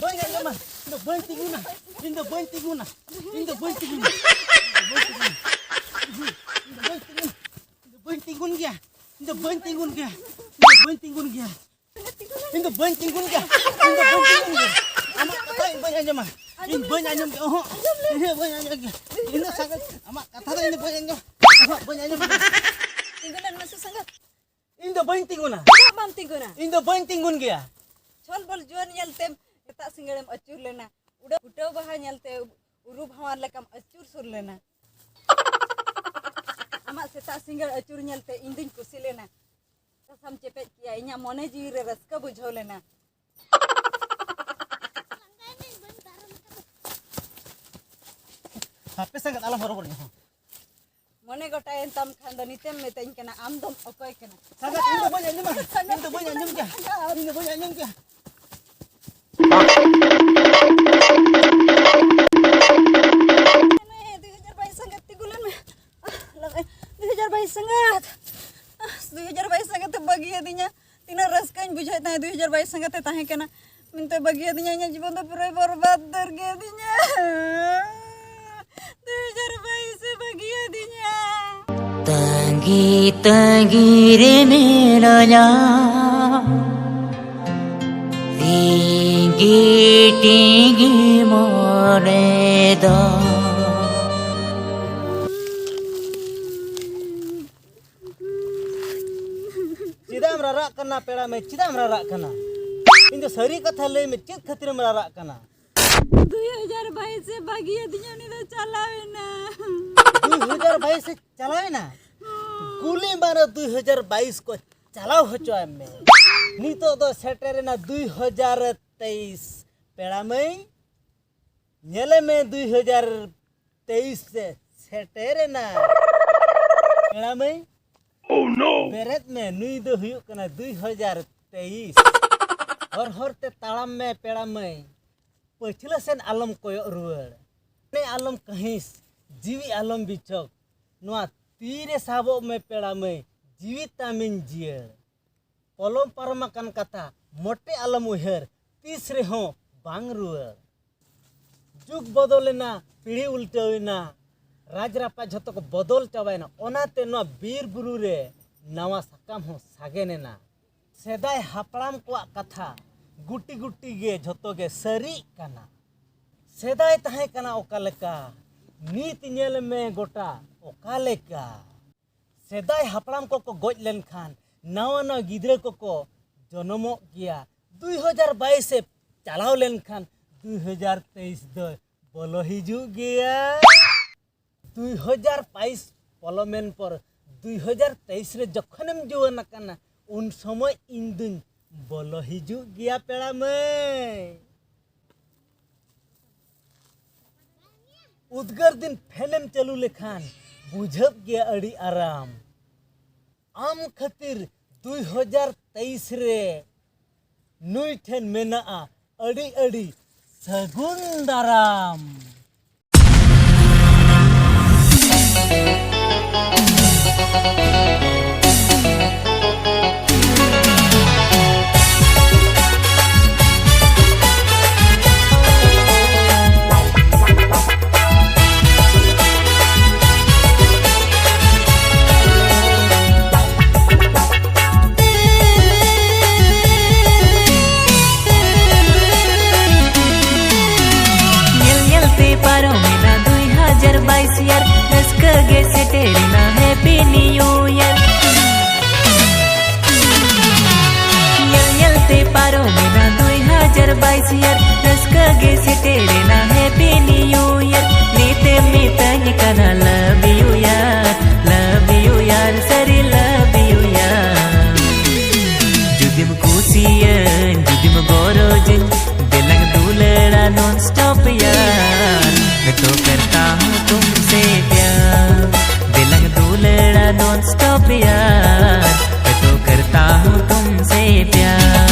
banyak nama. Indo banting guna. Indo banting guna. Indo banting guna. Indo banting gun gya. Indo banting gun gya. Indo banting gun gya. Indo banting gun gya. Indo banting gun gya. Amak kata ini banyak nama. Ini banyak nama. Oh, ini banyak nama. Ini sangat amak kata ini banyak nama. Amak banyak nama. Tinggulan masuk sangat. Indo banting guna. Apa bam tinggulan? Indo banting gun gya. Chol bol juan nyaltem kita singalem acur lena. Udah bahan nyalte urub hawan lekam acur sur lena. Amak seta singal acur nyalte indin kusi lena. Kasam cepet kia inya mone jire raska bujho lena. Hape sangat alam borobornya. Mone gota entam khandanitem metain kena amdom okoy kena. Sangat indo banyak nama. Indo banyak nama gya. Indo banyak nama gya. Bagia dinya tina raskain bujai tanya 2022 sangat tahe kena minta bagia dinya nya जीवन तो पूरा बर्बाद कर गया दिnya 2022 से bagia dinya tangi re meranya tinggi moreda Cida merarak kena pera me cida merarak kena. Indo sari kata le me cid khatir merarak kena. 2022 से bagia dinya ni तो चलावे ना 2022 से चलावे ना गुली मारो 2022 को चलाओ होचो में नितो तो सेटेरे ना 2023 पेड़ा में नेले में 2023 से सेटेरे ना पेड़ा में Oh no! बेरेत में नुई दो हुई कना 2023 और हरते तालाम में पेड़ा में पछिला सेन आलम कोयो रुवर ने आलम कहिस जीवी आलम बिचक नुआ तीरे साबो में पेड़ा में जीवितामिन जियर पलम परमाकन कथा मोटे आलम उहर तीसरे हो बांग रुवर जुग बदलेना पीढ़ी उल्टेना राजरापा झतो को बदल चाबायना ओनाते नो बीर बुरु रे नवा सकाम हो सागेनेना सेदाय हापड़ाम को कथा गुटी गुटी गे झतो गे सरी काना सेदाय ताहे काना ओका लेका नीत नेल में गोटा ओका लेका सेदाय हापड़ाम को गोज लेन खान नवा नवा गिद्रे को जन्मो गया 2022 से चलाव लेन खान 2023 दो बोलो हिजू गया 2022 पलमेन पर 2023 रे जखनेम जुआन काना उन समय इंदुन बोलो हिजू गया पेड़ा में उद्गर दिन फैनेम चलू लेखान बुझब गया अड़ी आराम आम खातिर 2023 रे नुई ठेन मेना अड़ी अड़ी सगुन दाराम Happy New Year te paro mena 2022 year raska ge se tere na Happy New Year nite mitani kana love you yaar sari love you yaar judim kusiyan judim gorojin dilang dulera non stop yaar मैं तो करता हूँ तुमसे प्यार Dilang दूलड़ा non stop यार मैं तो करता हूँ तुमसे प्यार